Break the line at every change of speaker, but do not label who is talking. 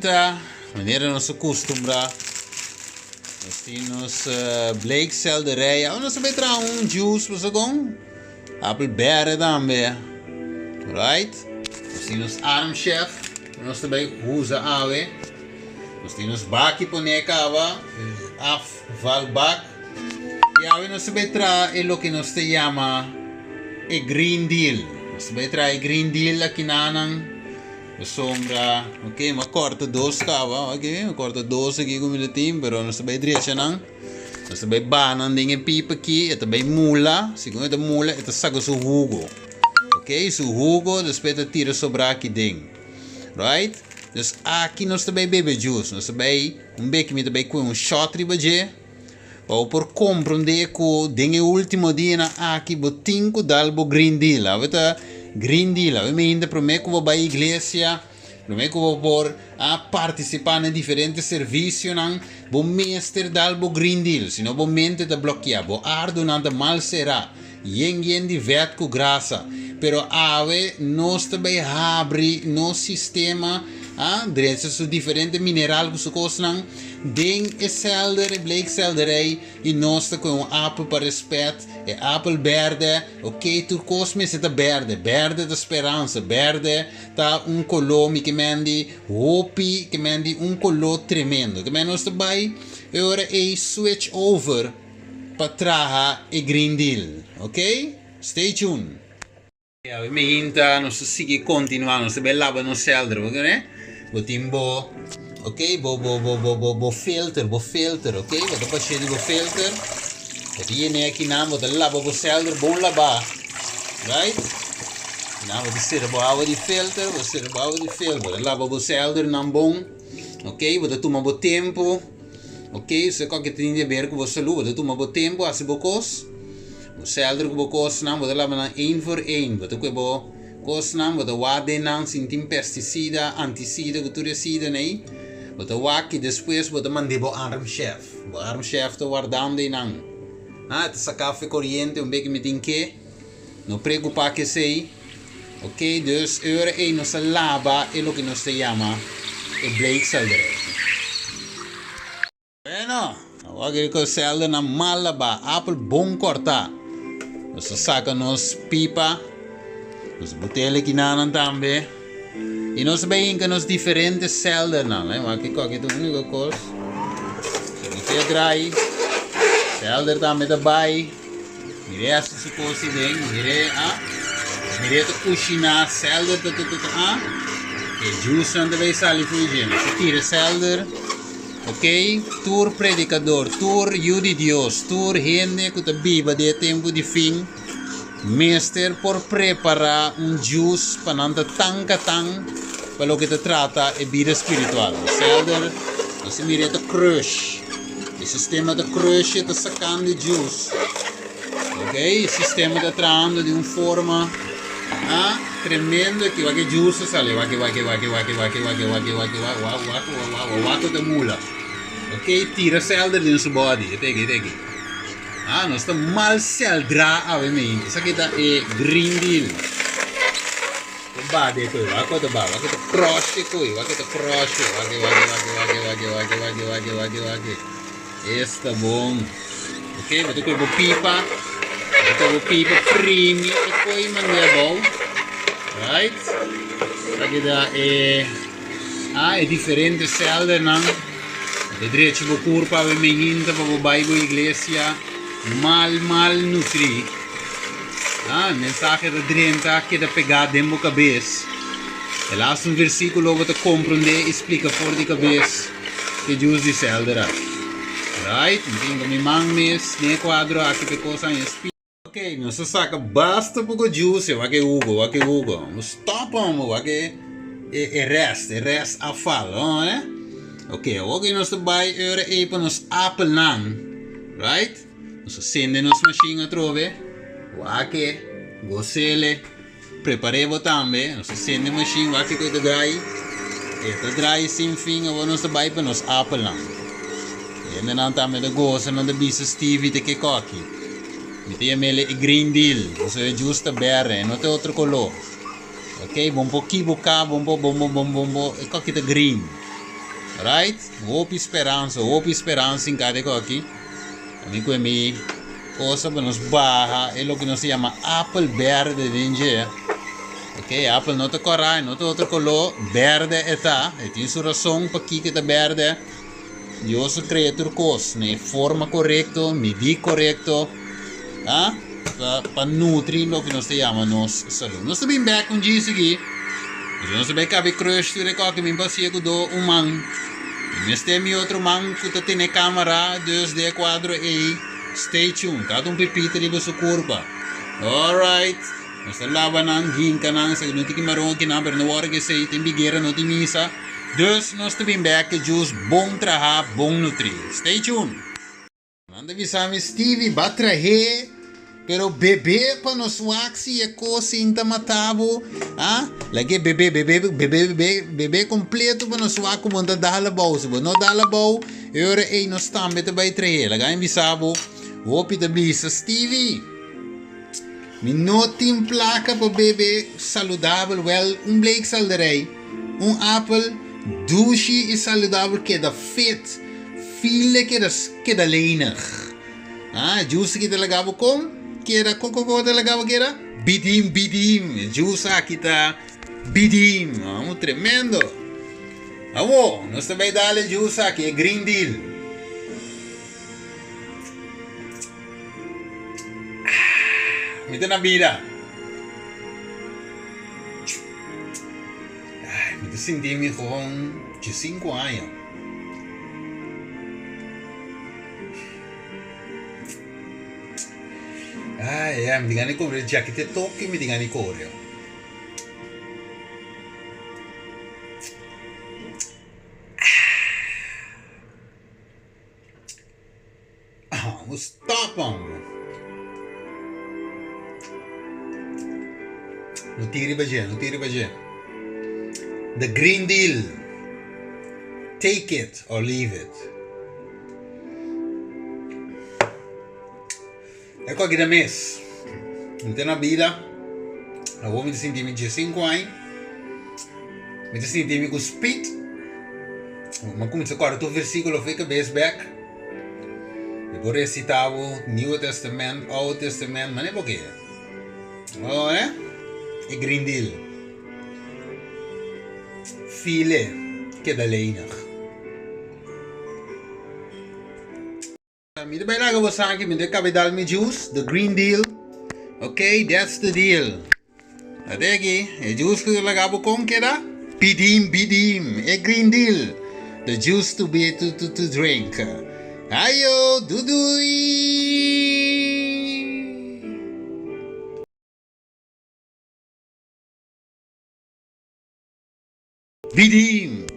inta, wanneer ons acostumbra, nós temos Blake selderij, nós também traz juice, você com apple berry também, right? Nós temos arm chef, nós também usa ave, nós temos baki poneca ava, af valbak, e ave nós também traz o que nós te chama e green deal, nós também traz green deal aqui na sombra, ok, ma corta dos cava, ok, ma corta dos aqui com o time, pero nós também direita não, nós também banan dingen pipa aqui, e também mula, segundo a mula, e saca seu jugo, ok, seu jugo, depois tira sobra aqui dentro, right? Dus aqui nós também bebe juice, nós também beco também com shot ribaje, ou por compreender que den último dia aqui botinco dalbo green deal, aveta green deal, ave me ainda promete que vou para a igreja, promete que vou por a participar em diferentes serviços, não, vou mestre dalbo green deal, senão vou mente te bloquear, vou ardo nada mal será, yen de vet com graça, pero ave nós também abre no sistema, direito su diferente mineral que su cosnan, den e selder, Blake selderij, e nós com apple para respeito, e apple verde, ok, tu cosme se ta verde, verde da esperança, verde ta color que mendi, hopi, que mendi color tremendo, que menos também, ora e switch over, para traha e green deal, ok? Stay tuned. Ja, me hinta, nós sigue continuando, nós bem lava no selder, ok? Botimbo, ok, bo filter, ok, vou passar de bo filter, e viene aqui na, vou lava bo selder, bom lavar, right? Na vou dizer bo água de filter, vou dizer bo água de filter, vou lava bo selder não bom, ok, vou tomar bo tempo, ok, se qualquer tem de ver com você lu, vou tomar bo tempo, assim bo cos, bo selder com bo cos não, vou lavar na 1 por 1, vou tomar bo kosnam wat de waarde nang sintim pesticida, anticida, culturicida nei. Wat de waki depois wat de mandebo arm chef. Bo arm chef te guardam de nang. Te sacafe corriente beetje met inke. No preocupa que sei. Ok, dus euro 1 nos lava e lo que nos se llama e Blake selderij. Bueno, agora que selder na malaba, apple bom cortar. Nos saca nos pipa. Nos botellen aqui na também. E nós bem que nos diferentes celdas não, né? Mas aqui qualquer única coisa. Se você drai, celda também da bai. Mire essa se coisa bem, mire to cozinhar celda e juice não deve sair fugindo. Se tira celda, ok? Tour predicador, tour de Deus, tour gente que te viva de tempo de fim. Meester por preparar juice para não tanca para lo que te trata é vida espiritual. Selder, você mira te crush. O sistema de crush está sacando juice. Ok? O sistema está trazendo de uma forma tremenda que vai que juice sale, vai que de mula. Ok? Tira selder de sua body, aqui. Nós estamos mal seldra avementi. Isso aqui é green deal. Bade coi, vai que croche coi, vai que croche, vai. Está bom. Ok, vou ter pipa primi e poi manda bom. Right? Isso aqui é diferente selder não. De direito vou curva avementi para vai para igreja. Mal nutri. Mensagem da 30 que da pegar dentro da cabeça. E lá um versículo que te compreender explica fora de cabeça que Jesus disse eldera. Right? Então me manmes nem quadro aqui que coisa em espírito. Ok, não se saca basta pouco juice, vai que Hugo. Não stop vai que rest a falo, né? Ok, hoje nós vai para nos apple nan, right? Nós acendemos a machine trove, wake, gosele, preparemos também, nós acendemos a machine, wake com o dry sem fim, agora nós vai para nos apple lang. E ainda não também da goza, não da bisa Stevie de que coque. Mete a mele e green deal, isso é justo berre, não tem outro color. Ok, bom pouquinho boca, bom, e coque de green. Right? Hope esperanza em cada aqui. Amigo é mi, coisa para nos barra, é o que nós chama apple verde dinge. Ok, apple não te corai, não te outro color, verde está, e tem sua razão para que está verde. Eu sou criatura cos, né? Forma correto, medir correto, ah? Para nutrir o que nós chama nos saúde. Nós também back com isso aqui. Nós também cabe crush, tu recorda que me passei com man. Mas tem outro man que tem câmera 2D quadro e stay tuned. Cada pepita de sua curva. Alright. Nós laban ng ginka nang sa não tem que marong que não, pero na hora que sei tem bigueira não tem misa. Dus nós também back que juice bom traha, bom nutri. Stay tuned. Manda visame Stevie batrahe. Pero bebê para nos waxi é coisa intamatabo, ah? Lagi bebê completo para nos wax como anda dala bau, se não dala bau, eu ei nos tambe te vai trazer, lagi bisabo, hopi te bisa Stevie. Minutin placa para bebê saudável, well, bleek salderij, apple, douche e saudável que da fit, file que da lenig, ah? Juice que te lagabo com que era coco delegava que era bidim juice aqui tá bidim tremendo nós também dá-lhe juice aqui é green deal me tem na vida me tô sentindo com de 5 anos. Mi diga ni correo, già che ti tocchi mi diga ni correo. Stop on. Non tiri bagé. The Green Deal. Take it or leave it. Ecco aqui da mês. Não tem na vida. Eu vou me sentir de 5 anos. Me sentir com speed. Mas como se agora o versículo fica bem back. Depois recitava o New Testament, Old Testament, mas não é porque. Oh, né? É Green Deal. File que da leinig. Me de bijna gewoon zeggen, me de kabedal me juice, the green deal. Okay, that's the deal. Adegi, e juice que lagabo com que era? Bidim, e green deal. The juice to be to drink. Ayo, dudui. Bidim.